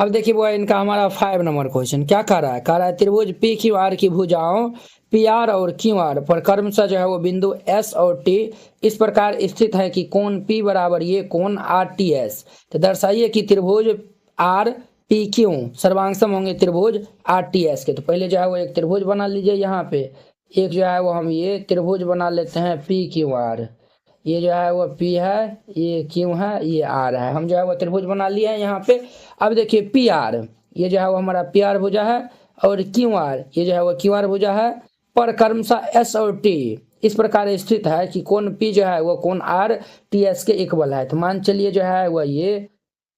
अब देखिए वो इनका हमारा 5 नंबर क्वेश्चन क्या कह रहा है त्रिभुज पी क्यू आर की भुजाओं पी आर और क्यू आर पर क्रमशः जो है वो बिंदु एस और टी इस प्रकार स्थित है कि कोण पी बराबर ये कोण आर टी एस। तो दर्शाइए कि त्रिभुज आर पी क्यू सर्वांगसम होंगे त्रिभुज आर टी एस के। तो पहले जो है वो एक त्रिभुज बना लीजिए यहाँ पे, एक जो है वो हम ये त्रिभुज बना लेते हैं पी क्यू आर। ये जो है वो पी है, ये क्यू है, ये आर है। हम जो है वो त्रिभुज बना लिए हैं यहाँ पे। अब देखिए पी आर, ये जो है वो हमारा पी आर भुजा है, और क्यू आर ये जो है वो क्यू आर भुजा है। पर क्रमशः एस और टी इस प्रकार स्थित है कि कोण पी जो है वो कोण आर टी एस के इक्वल है। तो मान चलिए जो है वो ये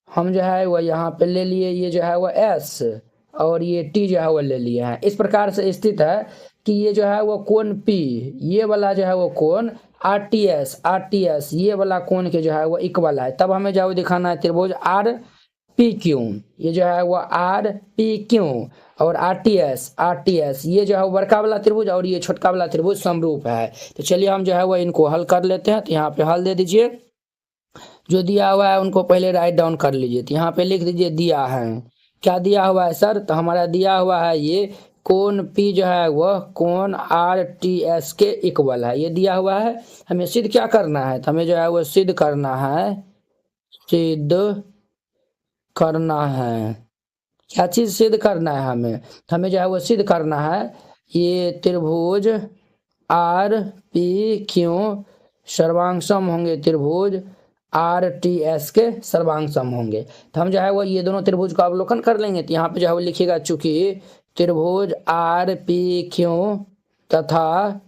हम जो है वो यहाँ पे ले लिए, ये जो है वो एस और ये टी जो है वो ले लिए हैं। इस प्रकार से स्थित है कि ये जो है वो कोण पी, ये वाला जो है वो कोण आर टी एस ये वाला कोण के जो है वो इक्वल है। तब हमें जो है वो दिखाना है त्रिभुज आर पी क्यू, ये जो है वो आर पी क्यू और आर टी एस ये जो है वो बड़का वाला त्रिभुज और ये छोटका वाला त्रिभुज समरूप है। तो चलिए हम जो है वो इनको हल कर लेते हैं। तो यहाँ पे हल दे दीजिए, जो दिया हुआ है उनको पहले राइट डाउन कर लीजिए। तो यहाँ पे लिख दीजिए दिया है, क्या दिया हुआ है सर? तो हमारा दिया हुआ है ये कोण P जो है वह कोण आर टी एस के इक्वल है, ये दिया हुआ है। हमें सिद्ध क्या करना है? तो हमें जो है वो सिद्ध करना है, सिद्ध करना है, क्या चीज सिद्ध करना है हमें? तो हमें जो है वो सिद्ध करना है ये त्रिभुज आर पी क्यू सर्वांगसम होंगे त्रिभुज आर टी एस के सर्वांगसम होंगे। तो हम जो है वो ये दोनों त्रिभुज का अवलोकन कर लेंगे। तो यहाँ पे जो है वो लिखिएगा, चूंकि त्रिभुज आर पी क्यू तथा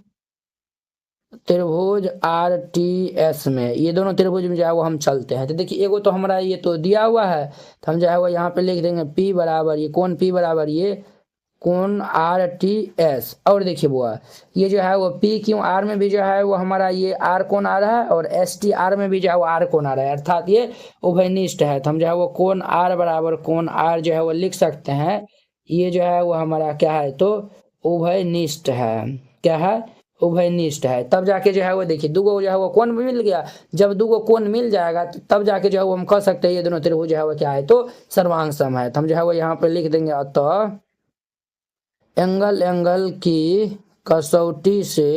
त्रिभुज आर टी एस में ये दोनों त्रिभुज में जो है वो हम चलते हैं। तो देखिए एगो तो हमारा ये तो दिया हुआ है, तो हम जो है वो यहाँ पे लिख देंगे P बराबर ये कोण P बराबर ये कोण आर टी एस। और देखिए बुआ ये जो है वो पी क्यू आर में भी जो है वो हमारा ये आर कोण आ रहा है और एस टी आर में भी जो है वो आर कोण आ रहा है, अर्थात ये उभयनिष्ठ है। तो हम जो है वो कोण आर बराबर कोण आर जो है वो लिख सकते हैं, ये जो है वो हमारा क्या है? तो उभयनिष्ठ है। क्या है? उभयनिष्ठ है। तब जाके जो है वो देखिए दूगो जो है वो कोण भी मिल गया। जब दूगो कोण मिल जाएगा तो तब जाके जो है वो हम कह सकते हैं ये दोनों त्रिभुज जो है वो क्या है? तो सर्वांगसम है। तो हम जो है वो यहाँ पे लिख देंगे, अतः एंगल की कसौटी से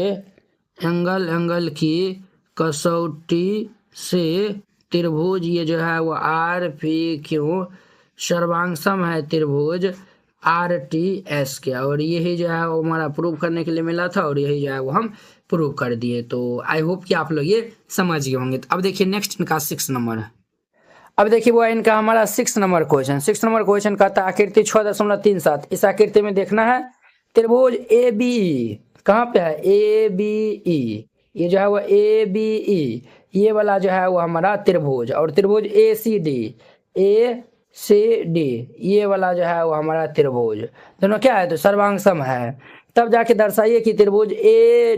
एंगल की कसौटी से त्रिभुज ये जो है वो आर पी क्यू सर्वांगसम है त्रिभुज आर टी एस के। और यही जो है वो हमारा प्रूव करने के लिए मिला था और यही जो है वो हम प्रूव कर दिए। तो आई होप कि आप लोग ये समझ गए होंगे। तो अब देखिए नेक्स्ट इनका 6 नंबर है। अब देखिए वो इनका हमारा 6 नंबर क्वेश्चन कहता है आकृति 6.37। इस आकृति में देखना है त्रिभुज ए बी ई, कहाँ पे है? ए बी ई, ये जो है वो ए बी ई ये वाला जो है वो हमारा त्रिभुज, और त्रिभुज ए सी डी ये वाला जो है वो हमारा त्रिभुज, दोनों क्या है? तो सर्वांगसम है। तब जाके दर्शाइए कि त्रिभुज ए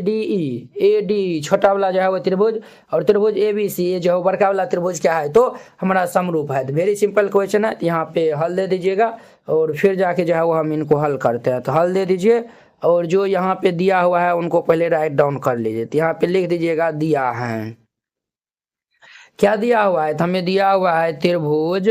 डी छोटा वाला जो है वो त्रिभुज और त्रिभुज ए बी सी ये जो है बड़का वाला त्रिभुज क्या है? तो हमारा समरूप है। तो वेरी सिंपल क्वेश्चन है। तो यहाँ पे हल दे दीजिएगा और फिर जाके जो है वो हम इनको हल करते हैं। तो हल दे दीजिए और जो यहाँ पे दिया हुआ है उनको पहले राइट डाउन कर लीजिए। तो यहाँ पे लिख दीजिएगा दिया है, क्या दिया हुआ है? तो हमें दिया हुआ है त्रिभुज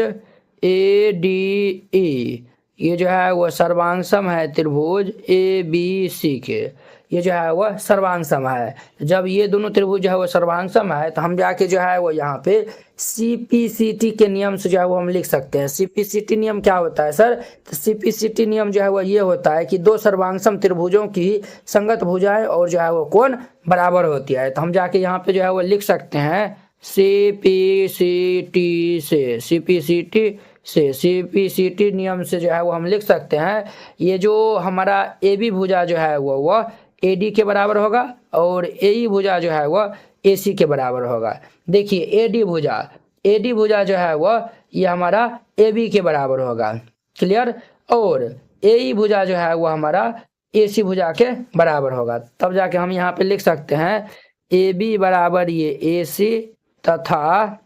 ए डी ई ये जो है वो सर्वांगसम है त्रिभुज ए बी सी के, ये जो है वो सर्वांगसम है। जब ये दोनों त्रिभुज जो है वो सर्वांगसम है तो हम जाके जो है वो यहाँ पे CPCT के नियम से जो है वो हम लिख सकते हैं। CPCT नियम क्या होता है सर? तो CPCT नियम जो है वो ये होता है कि दो सर्वांगसम त्रिभुजों की संगत भुजाएं और जो है वो कोण बराबर होती है। तो हम जाके यहाँ पे जो है वो लिख सकते हैं CPCT नियम से जो है वो हम लिख सकते हैं ये जो हमारा ए बी भुजा जो है वो ए डी के बराबर होगा और ए ई भुजा जो है वह ए सी के बराबर होगा। देखिए ए डी भुजा जो है वह ये हमारा ए बी के बराबर होगा, क्लियर? और ए ई भुजा जो है वह हमारा ए सी भुजा के बराबर होगा। तब जाके हम यहाँ पे लिख सकते हैं ए बी बराबर ये ए सी तथा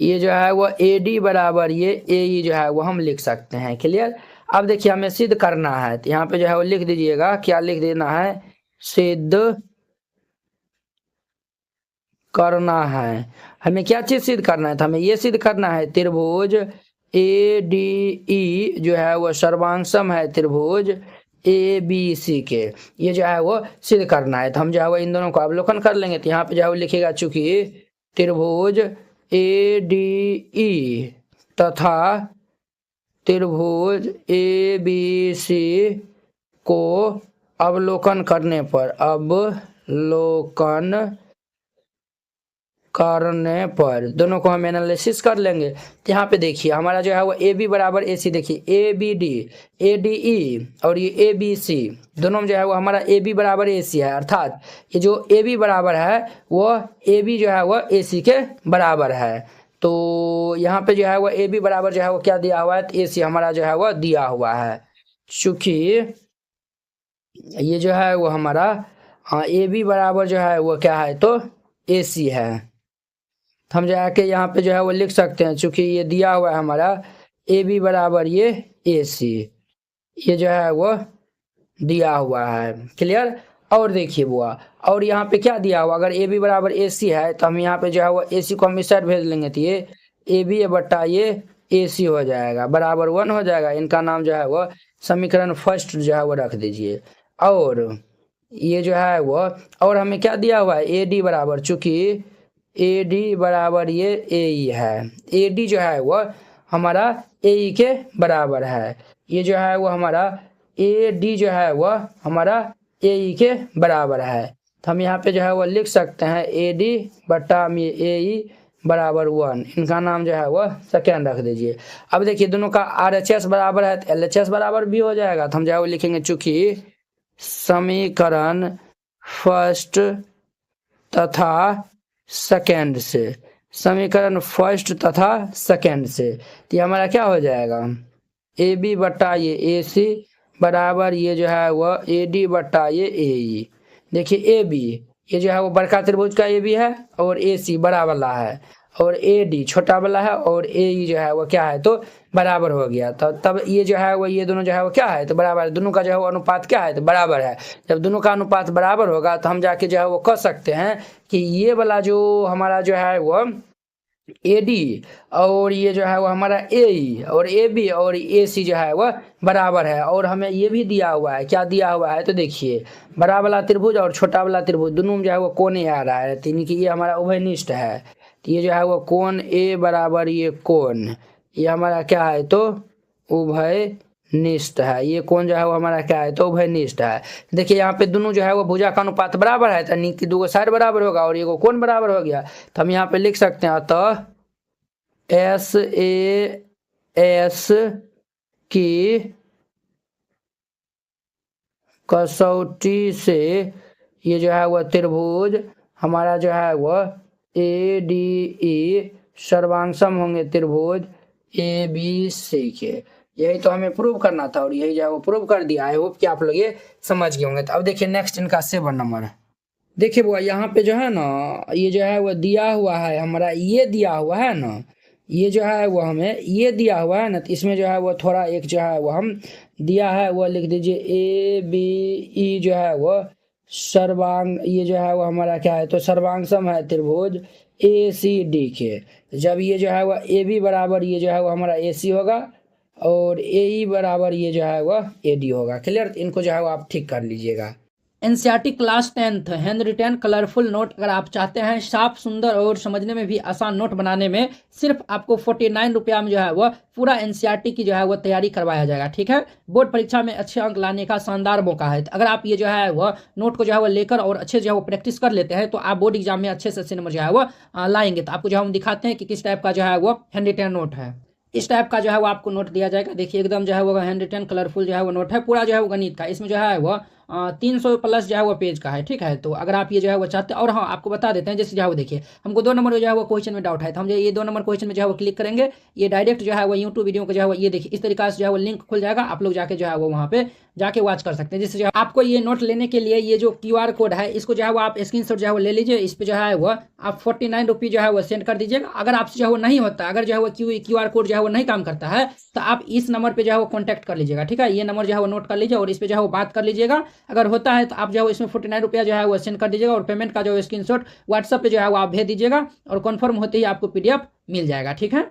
ये जो है वो ए डी बराबर ये ए ई जो है वो हम लिख सकते हैं, क्लियर? अब देखिए हमें सिद्ध करना है। तो यहाँ पे जो है वो लिख दीजिएगा, क्या लिख देना है? सिद्ध करना है। हमें क्या चीज सिद्ध करना है? तो हमें ये सिद्ध करना है त्रिभुज ADE जो है वो सर्वांशम है त्रिभुज ABC के, ये जो है वो सिद्ध करना है। तो हम जो है वो इन दोनों को अवलोकन कर लेंगे। तो यहाँ पे जो है वो लिखेगा, चूंकि त्रिभुज ADE तथा त्रिभुज ABC को अवलोकन करने पर दोनों को हम एनालिसिस कर लेंगे। तो यहाँ पे देखिए हमारा जो है वो AB बराबर AC, देखिए ABD ADE और ये ABC दोनों में जो है वो हमारा AB बराबर AC है, अर्थात ये जो AB बराबर है वो AB जो है वो AC के बराबर है। तो यहाँ पे जो है वो AB बराबर जो है वो क्या दिया हुआ है, तो AC हमारा जो है वो दिया हुआ है। चूँकि ये जो है वो हमारा AB बराबर जो है वो क्या है, तो AC है। हम जाके यहाँ पे जो है वो लिख सकते हैं, चूंकि ये दिया हुआ है हमारा AB बराबर ये AC, ये जो है वो दिया हुआ है। क्लियर। और देखिए बुआ, और यहाँ पे क्या दिया हुआ, अगर AB बराबर AC है तो हम यहाँ पे जो है वो AC को हम इस साइड भेज लेंगे, तो ये AB बट्टा ये AC हो जाएगा, बराबर 1 हो जाएगा। इनका नाम जो है वो समीकरण फर्स्ट जो है वो रख दीजिए। और ये जो है वो, और हमें क्या दिया हुआ है, AD बराबर, चूंकि AD बराबर ये AE है, AD जो है वो हमारा AE के बराबर है। ये जो है वो हमारा AD जो है वो हमारा AE के बराबर है। तो हम यहाँ पे जो है वो लिख सकते हैं AD बट्टा AE बराबर 1, इनका नाम जो है वो सेकेंड रख दीजिए। अब देखिए दोनों का RHS बराबर है तो LHS बराबर भी हो जाएगा। तो हम जो है वो लिखेंगे, चूंकि समीकरण फर्स्ट तथा सेकेंड से, समीकरण फर्स्ट तथा सेकेंड से, तो ये हमारा क्या हो जाएगा, AB बट्टा ये AC बराबर ये जो है वो AD बट्टा ये AE। देखिए AB ये जो है वो बड़का त्रिभुज का AB है और AC बड़ा वाला है और AD छोटा वाला है और AE जो है वो क्या है, तो बराबर हो गया। तो तब ये जो है वो ये दोनों जो है वो क्या है, तो बराबर है। दोनों का जो है वो अनुपात क्या है, तो बराबर है। जब दोनों का अनुपात बराबर होगा तो हम जाके जो है वो कह सकते हैं कि ये वाला जो हमारा जो है वो AD और ये जो है वो हमारा AE और AB और AC जो है वह बराबर है। और हमें ये भी दिया हुआ है, क्या दिया हुआ है, तो देखिए बड़ा वाला त्रिभुज और छोटा वाला त्रिभुज दोनों में जो है वो कोण आ रहा है, यानी कि ये हमारा उभयनिष्ठ है। तो ये जो है वो कोण A बराबर ये कोण, ये हमारा क्या है, तो उभयनिष्ठ है। ये कोण जो है वो हमारा क्या है, तो उभयनिष्ठ है। देखिए यहाँ पे दोनों जो है वो भुजा का अनुपात बराबर है, यानी कि दो साइड बराबर होगा और ये कोण बराबर हो गया। तो हम यहाँ पे लिख सकते हैं, अतः SAS की कसौटी से ये जो है वह त्रिभुज हमारा जो है वह ADE सर्वांशम होंगे त्रिभुज ABC के। यही तो हमें प्रूव करना था और यही जो है वो प्रूव कर दिया। आई होप कि आप लोग ये समझ गए होंगे। तो अब देखिए नेक्स्ट इनका 7 नंबर, देखिए बुआ यहाँ पे जो है ना, ये जो है वो दिया हुआ है हमारा, ये दिया हुआ है ना, ये जो है वो हमें ये दिया हुआ है ना, तो इसमें जो है वो थोड़ा एक जो है वो हम दिया है वो लिख दीजिए ABE जो है वो सर्वांग, ये जो है वो हमारा क्या है, तो सर्वांशम है त्रिभुज ACD के। जब ये जो है वो AB बराबर ये जो है वो हमारा AC होगा और AE बराबर ये जो है वो AD होगा। क्लियर। इनको जो है वो आप ठीक कर लीजिएगा। NCERT class 10th hand retain colourful note अगर आप चाहते हैं साफ सुंदर और समझने में भी आसान नोट बनाने में, सिर्फ आपको 49 रुपया में जो है वो पूरा एनसीईआरटी की जो है वो तैयारी करवाया जाएगा। ठीक है, बोर्ड परीक्षा में अच्छे अंक लाने का शानदार मौका है। अगर आप ये जो है वो नोट को जो है वो लेकर और अच्छे जो है वो प्रैक्टिस कर लेते हैं तो आप बोर्ड एग्जाम में अच्छे से अच्छे नंबर जो है वो लाएंगे। तो आपको जो है हम दिखाते हैं कि किस टाइप का जो है वो हैंड रिटेन नोट है। इस टाइप का जो है वो आपको नोट दिया जाएगा। देखिए एकदम जो है वो हैंड रिटेन कलरफुल जो है वो नोट है, पूरा जो है वो गणित का। इसमें जो है वो 300 प्लस जो है वो पेज का है। ठीक है, तो अगर आप ये जो है वो चाहते हैं, और हाँ आपको बता देते हैं, जैसे जो है वो देखिए हमको 2 नंबर जो है वो क्वेश्चन में डाउट है, तो हम जो ये 2 नंबर क्वेश्चन में जो है वो क्लिक करेंगे, ये डायरेक्ट जो है वो यूट्यूब वीडियो को जो है वो ये देखिए इस तरीके से जो है वो लिंक खुल जाएगा। आप लोग जाके जो है वो वहाँ पे जाके वॉच कर सकते हैं। जैसे जो है आपको ये नोट लेने के लिए ये जो QR कोड है इसको जो है वो आप स्क्रीनशॉट जो है वो ले लीजिए। इस पे जो है वो आप 49 रुपये जो है वो सेंड कर दीजिएगा। अगर आपसे जो है वो नहीं होता, अगर जो है वो QR कोड जो है वो नहीं काम करता है तो आप इस नंबर पे जो है वो कॉन्टैक्ट कर लीजिएगा। ठीक है, ये नंबर जो है वो नोट कर लीजिए और इस पे जो है वो बात कर लीजिएगा। अगर होता है तो आप जो है इसमें 49 रुपया जो है वो सेंड कर दीजिएगा और पेमेंट का जो स्क्रीनशॉट व्हाट्सएप पे जो है वो आप भेज दीजिएगा और कन्फर्म होते ही आपको PDF मिल जाएगा। ठीक है।